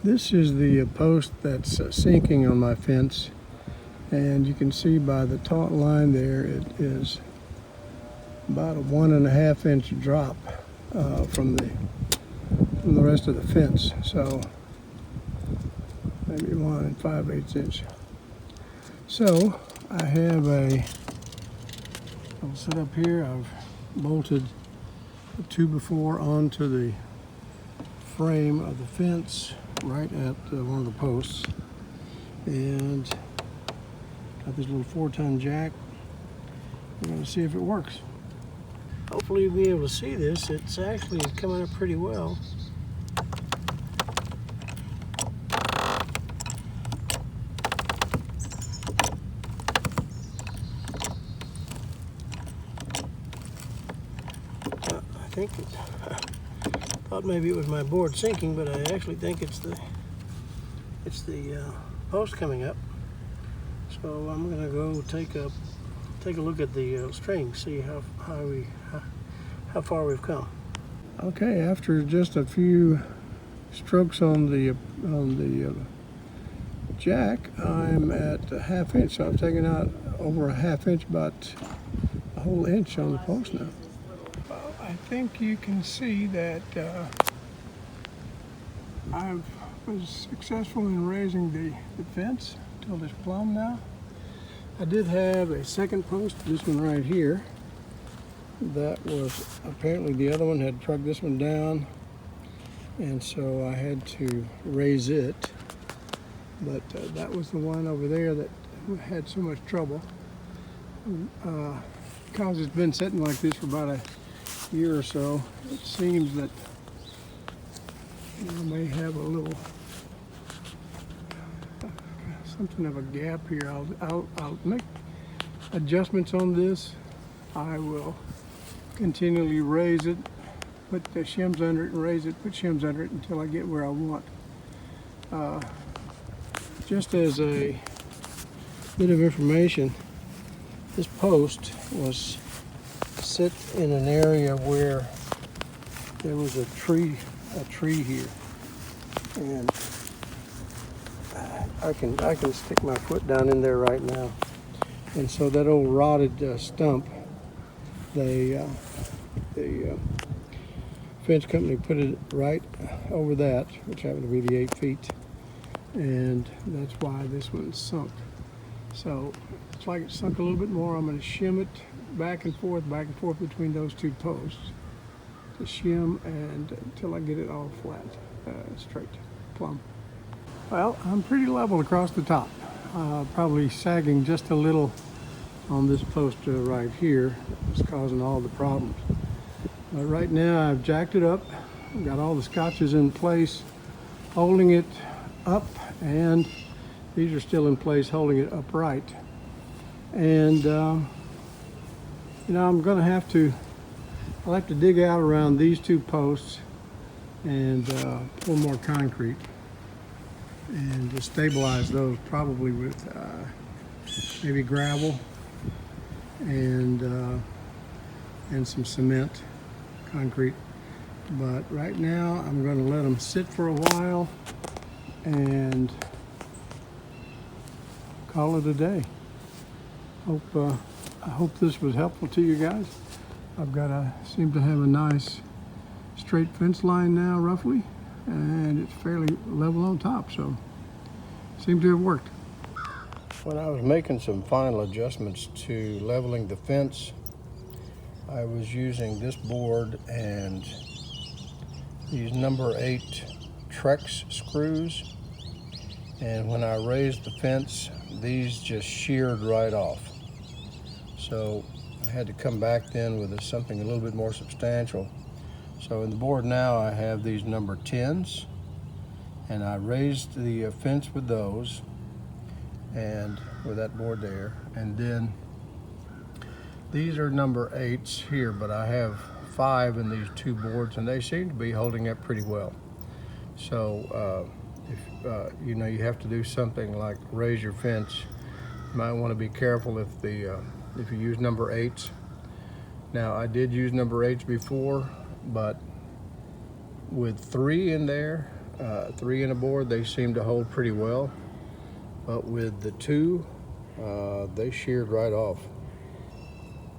This is the post that's sinking on my fence, and you can see by the taut line there it is about a 1.5 inch drop from the rest of the fence. So maybe 1 5/8 inch. So I have I'll set up here. I've bolted the 2x4 onto the frame of the fence right at one of the posts, and got this little 4-ton jack. We're going to see if it works. Hopefully you'll be able to see this. It's actually coming up pretty well. I think thought maybe it was my board sinking, but I actually think it's the post coming up. So I'm gonna go take a look at the string, see how far we've come. Okay, after just a few strokes on the jack, I'm at a 1/2 inch. So I've taken out over a 1/2 inch, about a whole inch on the post now. Well, I think you can see that I was successful in raising the fence till it's plumb now. I did have a second post, this one right here, that was apparently the other one had trucked this one down, and so I had to raise it. But that was the one over there that had so much trouble. Because it's been sitting like this for about a year or so, it seems that I may have a little something of a gap here. I'll make adjustments on this. I will continually raise it, put the shims under it, and raise it, put shims under it until I get where I want. Just as a bit of information, this post was sit in an area where there was a tree here, and I can stick my foot down in there right now. And so that old rotted stump, the fence company put it right over that, which happened to be the 8 feet, and that's why this one's sunk. So it's like it sunk a little bit more. I'm going to shim it back and forth between those two posts to shim and until I get it all flat, straight, plumb. Well, I'm pretty level across the top. Probably sagging just a little on this post right here. It's causing all the problems. But right now I've jacked it up. I've got all the scotches in place, holding it up, and these are still in place, holding it upright. And I'm gonna I'll have to dig out around these two posts and pour more concrete and just stabilize those, probably with maybe gravel and some cement, concrete. But right now I'm going to let them sit for a while and call it a day. I hope this was helpful to you guys. Seem to have a nice straight fence line now, roughly, and it's fairly level on top, so seemed to have worked. When I was making some final adjustments to leveling the fence, I was using this board and these number 8 Trex screws, and when I raised the fence, these just sheared right off. So I had to come back then with something a little bit more substantial. So in the board now I have these number 10s, and I raised the fence with those and with that board there. And then these are number 8s here, but I have 5 in these 2 boards, and they seem to be holding up pretty well. So if you have to do something like raise your fence, you might want to be careful if you use number 8s. Now I did use number 8s before, but with 3 in there, 3 in a board, they seem to hold pretty well. But with the 2, they sheared right off.